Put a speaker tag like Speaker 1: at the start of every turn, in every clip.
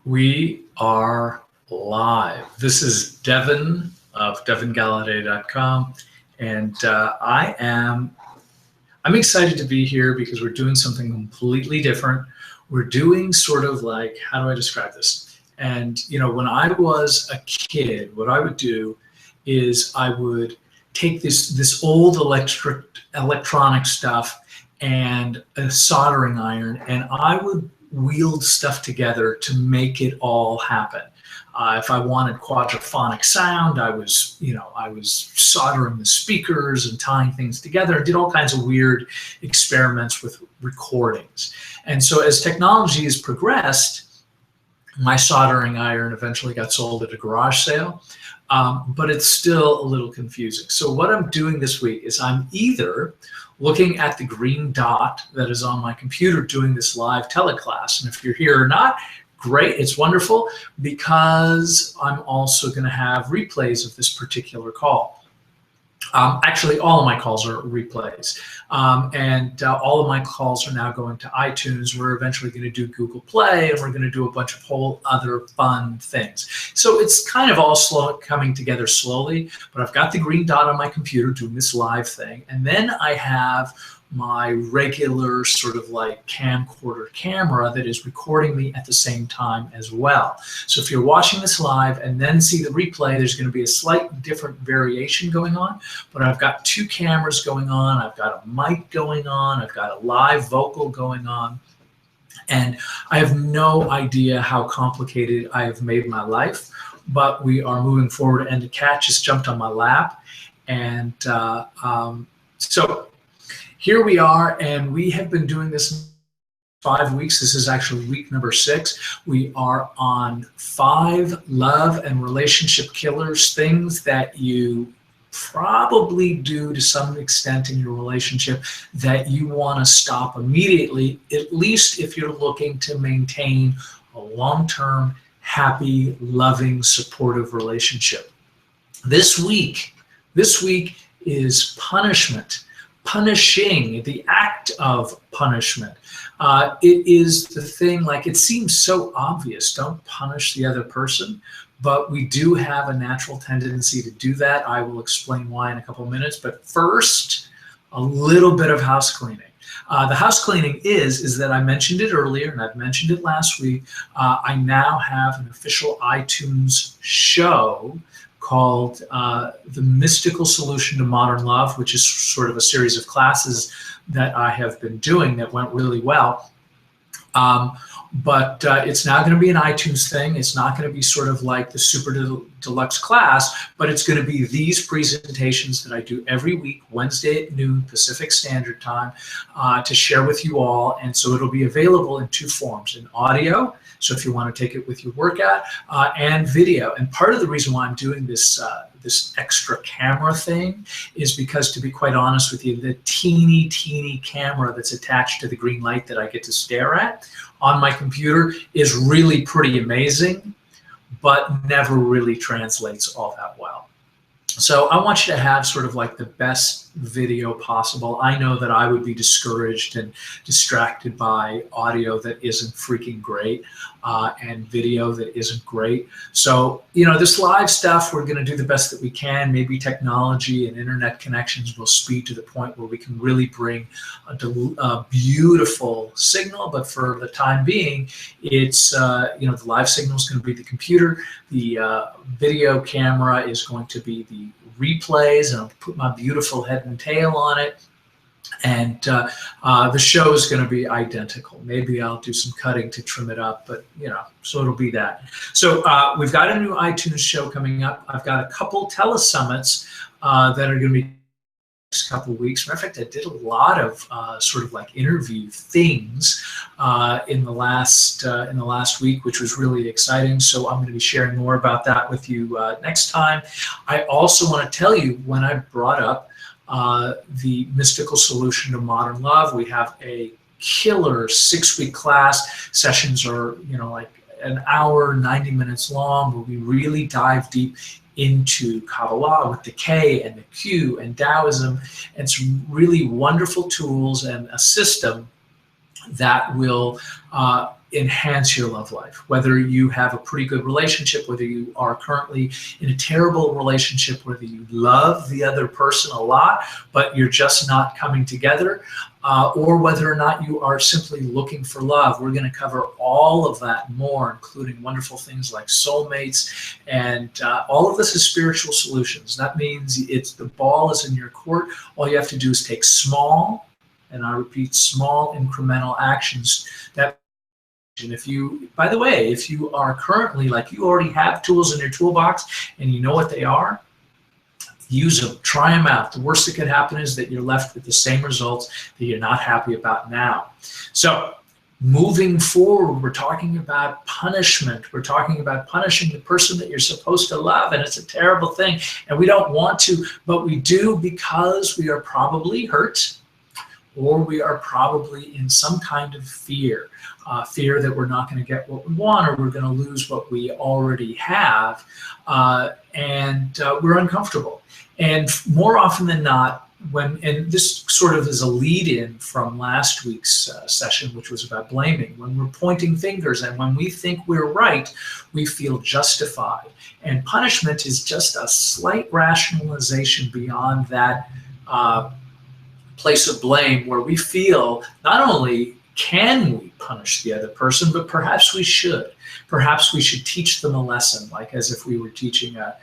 Speaker 1: We are live. This is Devin of DevinGalladay.com, and I'm excited to be here because we're doing something completely different. We're doing sort of like, how do I describe this? And when I was a kid, what I would do is I would take this old electronic stuff and a soldering iron, and I would wield stuff together to make it all happen. If I wanted quadraphonic sound, I was soldering the speakers and tying things together, and did all kinds of weird experiments with recordings. And so as technology has progressed, my soldering iron eventually got sold at a garage sale, but it's still a little confusing. So what I'm doing this week is I'm either looking at the green dot that is on my computer doing this live teleclass. And if you're here or not, great, it's wonderful, because I'm also going to have replays of this particular call. Actually, all of my calls are replays, and all of my calls are now going to iTunes. We're eventually going to do Google Play, and we're going to do a bunch of whole other fun things. So it's kind of all coming together slowly, but I've got the green dot on my computer doing this live thing, and then I have my regular sort of like camcorder camera that is recording me at the same time as well. So if you're watching this live and then see the replay, there's going to be a slight different variation going on, but I've got two cameras going on, I've got a mic going on, I've got a live vocal going on, and I have no idea how complicated I have made my life, but we are moving forward, and the cat just jumped on my lap, and so here we are, and we have been doing this 5 weeks. This is actually week number 6. We are on 5 love and relationship killers, things that you probably do to some extent in your relationship that you want to stop immediately, at least if you're looking to maintain a long-term, happy, loving, supportive relationship. This week is punishment. Punishing, the act of punishment. It is the thing, like, it seems so obvious, don't punish the other person, but we do have a natural tendency to do that. I will explain why in a couple of minutes, but first, a little bit of house cleaning. The house cleaning is that I mentioned it earlier, and I've mentioned it last week. I now have an official iTunes show called The Mystical Solution to Modern Love, which is sort of a series of classes that I have been doing that went really well. But it's now going to be an iTunes thing. It's not going to be sort of like the super deluxe class, but it's going to be these presentations that I do every week, Wednesday at noon Pacific Standard Time, to share with you all. And so it'll be available in 2 forms, in audio, so if you want to take it with your workout, and video. And part of the reason why I'm doing this this extra camera thing is because, to be quite honest with you, the teeny camera that's attached to the green light that I get to stare at on my computer is really pretty amazing, but never really translates all that well. So I want you to have sort of like the best video possible. I know that I would be discouraged and distracted by audio that isn't freaking great, and video that isn't great. So, this live stuff, we're going to do the best that we can. Maybe technology and internet connections will speed to the point where we can really bring a beautiful signal. But for the time being, it's, the live signal is going to be the computer. The video camera is going to be the replays, and I'll put my beautiful head and tail on it. And the show is going to be identical. Maybe I'll do some cutting to trim it up, but so it'll be that. So we've got a new iTunes show coming up. I've got a couple telesummits that are going to be next couple of weeks. Matter of fact, I did a lot of sort of like interview things in the last week, which was really exciting. So I'm going to be sharing more about that with you next time. I also want to tell you, when I brought up the Mystical Solution to Modern Love, we have a killer 6-week class. Sessions are like an hour, 90 minutes long, where we really dive deep into Kabbalah with the K and the Q and Taoism, and some really wonderful tools and a system that will enhance your love life. Whether you have a pretty good relationship, whether you are currently in a terrible relationship, whether you love the other person a lot, but you're just not coming together, or whether or not you are simply looking for love. We're going to cover all of that more, including wonderful things like soulmates, and all of this is spiritual solutions. That means the ball is in your court. All you have to do is take small, and I repeat, small incremental actions that. And if you, by the way, if you are currently, like, you already have tools in your toolbox and you know what they are, use them, try them out. The worst that could happen is that you're left with the same results that you're not happy about now. So moving forward, we're talking about punishment. We're talking about punishing the person that you're supposed to love, and it's a terrible thing. And we don't want to, but we do because we are probably hurt, or we are probably in some kind of fear. Fear that we're not going to get what we want, or we're going to lose what we already have, and we're uncomfortable. And more often than not, and this sort of is a lead-in from last week's session, which was about blaming. When we're pointing fingers and when we think we're right, we feel justified. And punishment is just a slight rationalization beyond that place of blame, where we feel not only can we punish the other person, but perhaps we should. Perhaps we should teach them a lesson, like as if we were teaching a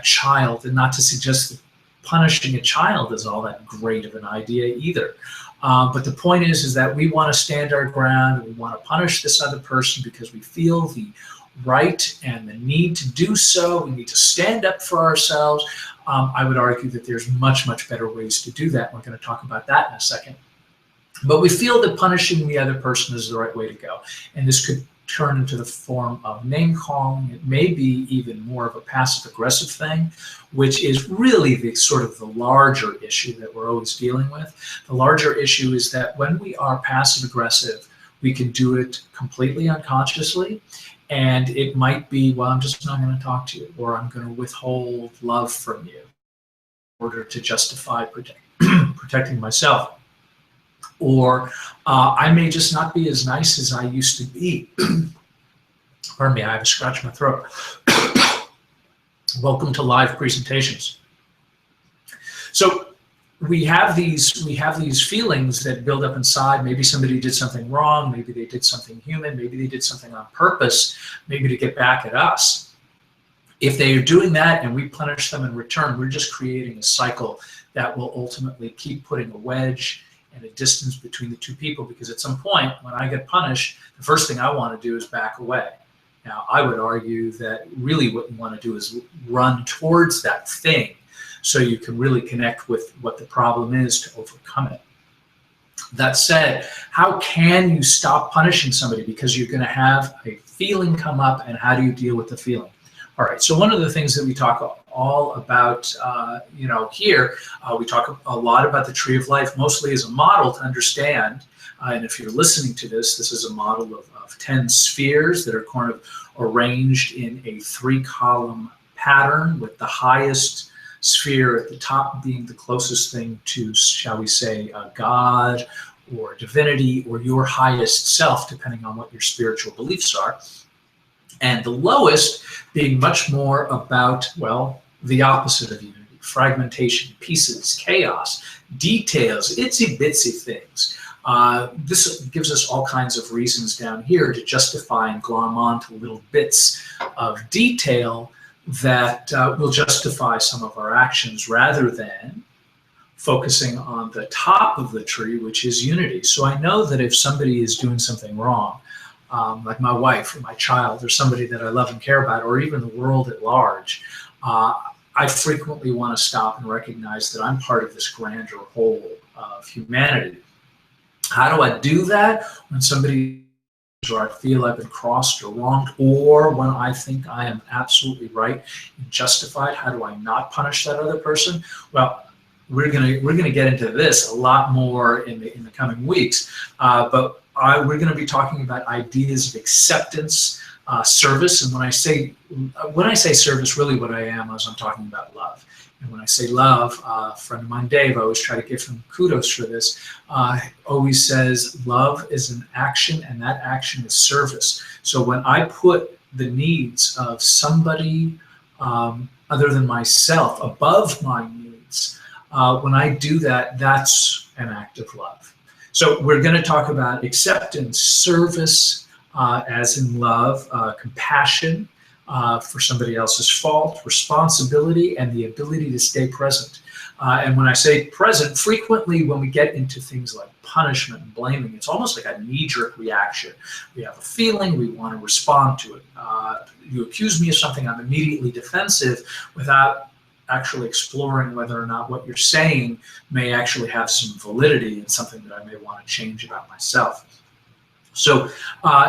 Speaker 1: child, and not to suggest that punishing a child is all that great of an idea either. But the point is that we want to stand our ground, and we want to punish this other person because we feel the right and the need to do so. We need to stand up for ourselves. I would argue that there's much, much better ways to do that. We're going to talk about that in a second. But we feel that punishing the other person is the right way to go. And this could turn into the form of name calling. It may be even more of a passive aggressive thing, which is really the sort of the larger issue that we're always dealing with. The larger issue is that when we are passive aggressive, we can do it completely unconsciously. And it might be, well, I'm just not going to talk to you, or I'm going to withhold love from you in order to justify protecting myself. Or I may just not be as nice as I used to be. Pardon me, I have a scratch in my throat. Welcome to live presentations. So we have these feelings that build up inside. Maybe somebody did something wrong. Maybe they did something human. Maybe they did something on purpose, maybe to get back at us. If they are doing that and we punish them in return, we're just creating a cycle that will ultimately keep putting a wedge and a distance between the two people, because at some point when I get punished, the first thing I want to do is back away. Now, I would argue that really what you want to do is run towards that thing so you can really connect with what the problem is to overcome it. That said, how can you stop punishing somebody? Because you're going to have a feeling come up, and how do you deal with the feeling? All right, so one of the things that we talk all about, here, we talk a lot about the tree of life, mostly as a model to understand. And if you're listening to this, this is a model of 10 spheres that are kind of arranged in a 3-column pattern, with the highest sphere at the top being the closest thing to, shall we say, God or divinity or your highest self, depending on what your spiritual beliefs are. And the lowest being much more about, well, the opposite of unity: fragmentation, pieces, chaos, details, itsy bitsy things. This gives us all kinds of reasons down here to justify and glom onto little bits of detail that will justify some of our actions, rather than focusing on the top of the tree, which is unity. So I know that if somebody is doing something wrong, like my wife or my child or somebody that I love and care about, or even the world at large, I frequently want to stop and recognize that I'm part of this grander whole of humanity. How do I do that? When somebody, or I feel I've been crossed or wronged, or when I think I am absolutely right and justified, how do I not punish that other person? Well, we're gonna get into this a lot more in the coming weeks, but we're going to be talking about ideas of acceptance, service, and when I say service, really what I am is I'm talking about love. And when I say love, a friend of mine, Dave, I always try to give him kudos for this, always says love is an action, and that action is service. So when I put the needs of somebody other than myself above my needs, when I do that, that's an act of love. So we're going to talk about acceptance, service, as in love, compassion for somebody else's fault, responsibility, and the ability to stay present. And when I say present, frequently when we get into things like punishment and blaming, it's almost like a knee-jerk reaction. We have a feeling, we want to respond to it. You accuse me of something, I'm immediately defensive without actually exploring whether or not what you're saying may actually have some validity and something that I may want to change about myself. So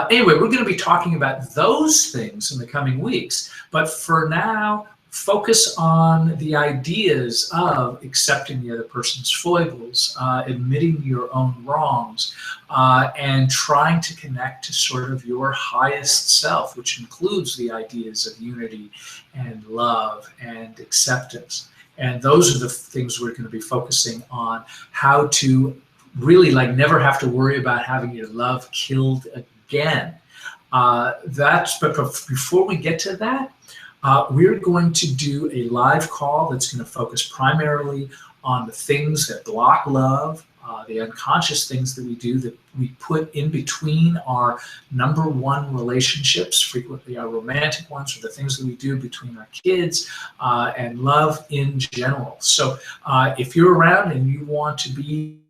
Speaker 1: anyway, we're going to be talking about those things in the coming weeks. But for now, focus on the ideas of accepting the other person's foibles, admitting your own wrongs, and trying to connect to sort of your highest self, which includes the ideas of unity and love and acceptance. And those are the things we're going to be focusing on, how to really like never have to worry about having your love killed again. But before we get to that, we're going to do a live call that's going to focus primarily on the things that block love, the unconscious things that we do that we put in between our number one relationships, frequently our romantic ones, or the things that we do between our kids, and love in general. So if you're around and you want to be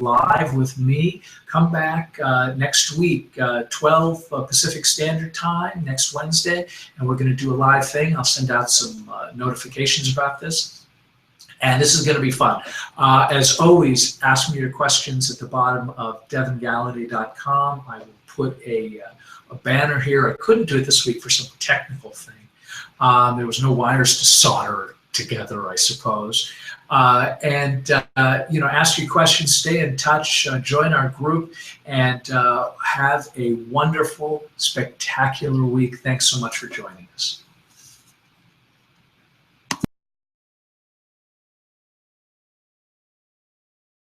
Speaker 1: live with me, come back next week, 12 Pacific Standard Time, next Wednesday, and we're going to do a live thing. I'll send out some notifications about this, and this is going to be fun. As always, ask me your questions at the bottom of devingallady.com. I will put a banner here. I couldn't do it this week for some technical thing. There was no wires to solder together, I suppose. Ask your questions, stay in touch, join our group, and have a wonderful, spectacular week. Thanks so much for joining us.